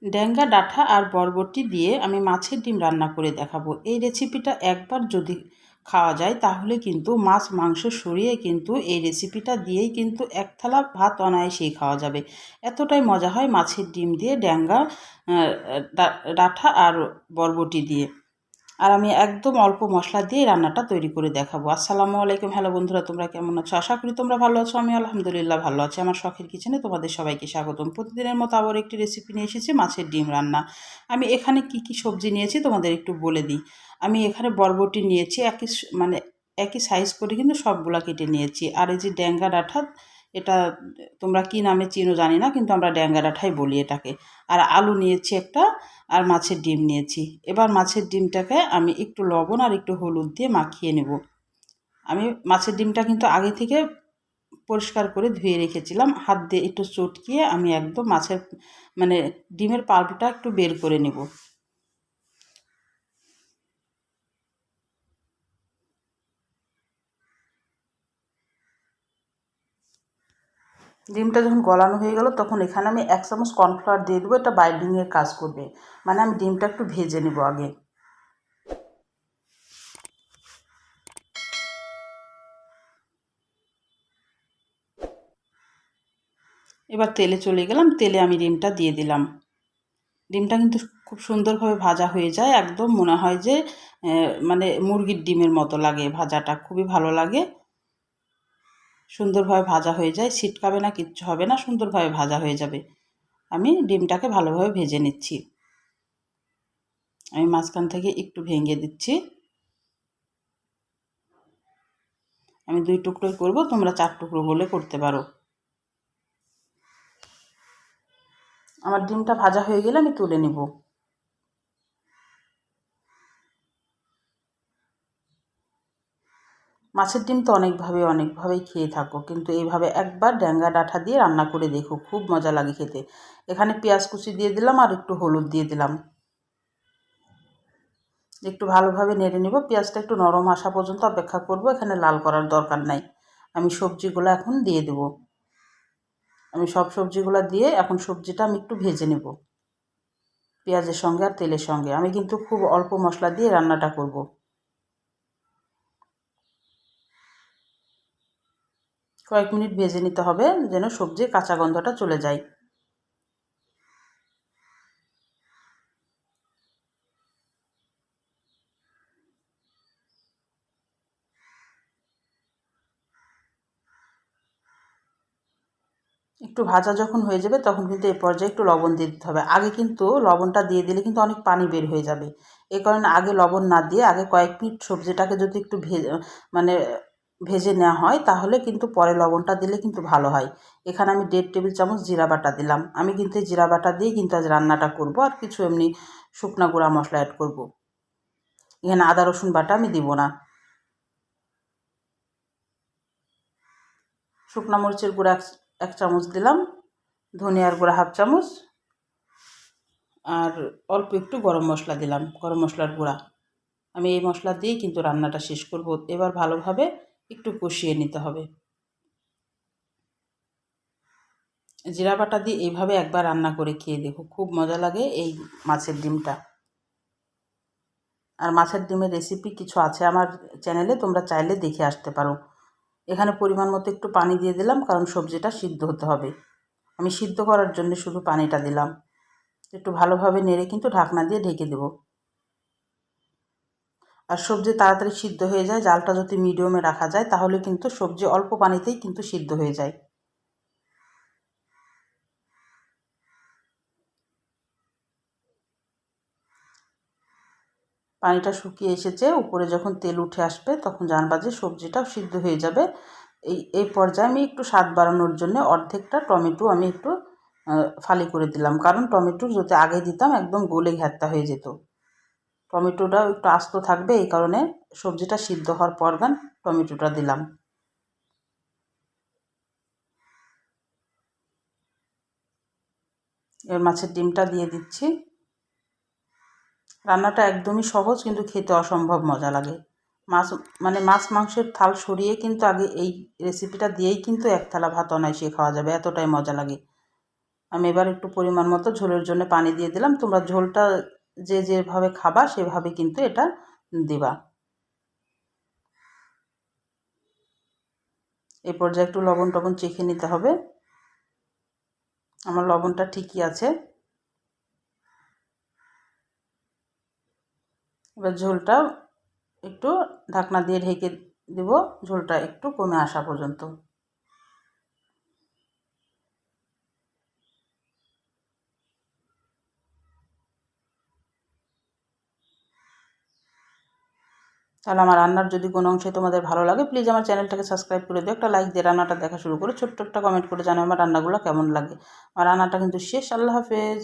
ড্যাঙ্গা ডাঁটা আর বরবটি দিয়ে আমি মাছের ডিম রান্না করে দেখাবো। এই রেসিপিটা একবার যদি খাওয়া যায় তাহলে কিন্তু মাছ মাংস সরিয়ে কিন্তু এই রেসিপিটা দিয়েই কিন্তু এক থালা ভাত অনায়াসেই খাওয়া যাবে। এতটাই মজা হয় মাছের ডিম দিয়ে ড্যাঙ্গা ডাঁটা আর বরবটি দিয়ে। আর আমি একদম অল্প মশলা দিয়ে রান্নাটা তৈরি করে দেখাবো। আসসালামু আলাইকুম। হ্যালো বন্ধুরা, তোমরা কেমন আছো? আশা করি তোমরা ভালো আছো। আমি আলহামদুলিল্লাহ ভালো আছি। আমার শখের কিচেনে তোমাদের সবাইকে স্বাগতম। প্রতিদিনের মতো আবার একটি রেসিপি নিয়ে এসেছি, মাছের ডিম রান্না। আমি এখানে কি কি সবজি নিয়েছি তোমাদের একটু বলে দিই। আমি এখানে বরবটি নিয়েছি, একই সাইজ করে কিন্তু সবগুলা কেটে নিয়েছি। আর এই যে ড্যাঙ্গা ডাঁটা, এটা তোমরা কি নামে চিনো জানি না, কিন্তু আমরা ড্যাঙ্গা ডাঁটাই বলি এটাকে। আর আলু নিয়েছি একটা, আর মাছের ডিম নিয়েছি। এবার মাছের ডিমটাকে আমি একটু লবণ আর একটু হলুদ দিয়ে মাখিয়ে নেব। আমি মাছের ডিমটা কিন্তু আগে থেকে পরিষ্কার করে ধুয়ে রেখেছিলাম। হাত দিয়ে একটু চটকিয়ে আমি একদম মাছের ডিমের পাল্পটা একটু বের করে নেব। ডিমটা যখন গলানো হয়ে গেল তখন এখানে আমি 1 চামচ কর্নফ্লাওয়ার দিয়ে দেবো। এটা বাইন্ডিংয়ের কাজ করবে। আমি ডিমটা একটু ভেজে নেব আগে। এবার তেলে চলে গেলাম, তেলে আমি ডিমটা দিয়ে দিলাম। ডিমটা কিন্তু খুব সুন্দরভাবে ভাজা হয়ে যায়, একদম মনে হয় যে মুরগির ডিমের মতো লাগে। ভাজাটা খুবই ভালো লাগে, সুন্দরভাবে ভাজা হয়ে যায়, ছিটকাবে না, কিচ্ছু হবে না, সুন্দরভাবে ভাজা হয়ে যাবে। আমি ডিমটাকে ভালোভাবে ভেজে নিচ্ছি। আমি মাঝখান থেকে একটু ভেঙে দিচ্ছি। আমি 2 টুকরোই করব, তোমরা 4 টুকরো হলে করতে পারো। আমার ডিমটা ভাজা হয়ে গেলে আমি তুলে নেব। মাছের ডিম তো অনেকভাবেই খেয়ে থাকো, কিন্তু এইভাবে একবার ড্যাঙ্গা ডাঁটা দিয়ে রান্না করে দেখো, খুব মজা লাগে খেতে। এখানে পেঁয়াজ কুচি দিয়ে দিলাম আর একটু হলুদ দিয়ে দিলাম। একটু ভালোভাবে নেড়ে নেব। পেঁয়াজটা একটু নরম আসা পর্যন্ত অপেক্ষা করব। এখানে লাল করার দরকার নাই। আমি সবজিগুলো এখন দিয়ে দেব। আমি সব সবজিগুলো দিয়ে এখন সবজিটা আমি একটু ভেজে নেব পেঁয়াজের সঙ্গে আর তেলের সঙ্গে। আমি কিন্তু খুব অল্প মশলা দিয়ে রান্নাটা করব। কয়েক মিনিট ভেজে নিতে হবে যেন সবজির কাঁচা গন্ধটা চলে যায়। একটু ভাজা যখন হয়ে যাবে তখন কিন্তু এই পর্যায়ে একটু লবণ দিয়ে দিতে হবে। আগে কিন্তু লবণটা দিয়ে দিলে কিন্তু অনেক পানি বের হয়ে যাবে। এই কারণে আগে লবণ না দিয়ে আগে কয়েক মিনিট সবজিটাকে যদি একটু মানে ভেজে নেওয়া হয় তাহলে কিন্তু পরে লবণটা দিলে কিন্তু ভালো হয়। এখানে আমি 1.5 টেবিল চামচ জিরা বাটা দিলাম। আমি কিন্তু এই জিরা বাটা দিয়েই কিন্তু আজ রান্নাটা করব, আর কিছু এমনি শুকনা গুঁড়া মশলা অ্যাড করব। এখানে আদা রসুন বাটা আমি দিব না। শুকনা মরিচের গুঁড়া 1 চামচ দিলাম, ধনিয়ার গুঁড়া 1/2 চামচ, আর অল্প একটু গরম মশলা দিলাম, গরম মশলার গুঁড়া। আমি এই মশলা দিয়েই কিন্তু রান্নাটা শেষ করব। এবার ভালোভাবে একটু কষিয়ে নিতে হবে। জিরা বাটা দিয়ে এইভাবে একবার রান্না করে খেয়ে দেখো, খুব মজা লাগে এই মাছের ডিমটা। আর মাছের ডিমের রেসিপি কিছু আছে আমার চ্যানেলে, তোমরা চাইলে দেখে আসতে পারো। এখানে পরিমাণ মতো একটু পানি দিয়ে দিলাম, কারণ সবজিটা সিদ্ধ হতে হবে। আমি সিদ্ধ করার জন্য শুধু পানিটা দিলাম। একটু ভালোভাবে নেড়ে কিন্তু ঢাকনা দিয়ে ঢেকে দেব। আর সবজি তাড়াতাড়ি সিদ্ধ হয়ে যায়, জালটা যদি মিডিয়ামে রাখা যায় তাহলে কিন্তু সবজি অল্প পানিতেই কিন্তু সিদ্ধ হয়ে যায়। পানিটা শুকিয়ে এসেছে, উপরে যখন তেল উঠে আসবে তখন জানবা যে সবজিটাও সিদ্ধ হয়ে যাবে। এই পর্যায়ে আমি একটু স্বাদ বাড়ানোর জন্য অর্ধেকটা টমেটো আমি একটু ফালি করে দিলাম, কারণ টমেটো যদি আগে দিতাম একদম গলে ঘ্যাঁত্তা হয়ে যেত। টমেটোটাও একটু আস্ত থাকবে, এই কারণে সবজিটা সিদ্ধ হওয়ার পর টমেটোটা দিলাম। এবার মাছের ডিমটা দিয়ে দিচ্ছি। রান্নাটা একদমই সহজ, কিন্তু খেতে অসম্ভব মজা লাগে। মাছ মাছ মাংসের থাল সরিয়ে কিন্তু আগে এই রেসিপিটা দিয়েই কিন্তু এক থালা ভাত অনায়াসে খাওয়া যাবে, এতটাই মজা লাগে। আমি এবার একটু পরিমাণ মতো ঝোলের জন্য পানি দিয়ে দিলাম। তোমরা ঝোলটা যে যেভাবে খাবা সেভাবে কিন্তু এটা দিবা। এই পর্যায়ে একটু লবণ টবণ চেখে নিতে হবে। আমার লবণটা ঠিকই আছে। এবার ঝোলটা একটু ঢাকনা দিয়ে ঢেকে দেব, ঝোলটা একটু কমে আসা পর্যন্ত। তাহলে আমার রান্নার যদি কোনো অংশে তোমাদের ভালো লাগে প্লিজ আমার চ্যানেলটাকে সাবস্ক্রাইব করে দিও, একটা লাইক দিয়ে রান্নাটা দেখা শুরু করো, ছোট্ট একটা কমেন্ট করে জানাও আমার রান্নাগুলো কেমন লাগে। আমার রান্নাটা কিন্তু শেষ। আল্লাহ হাফেজ।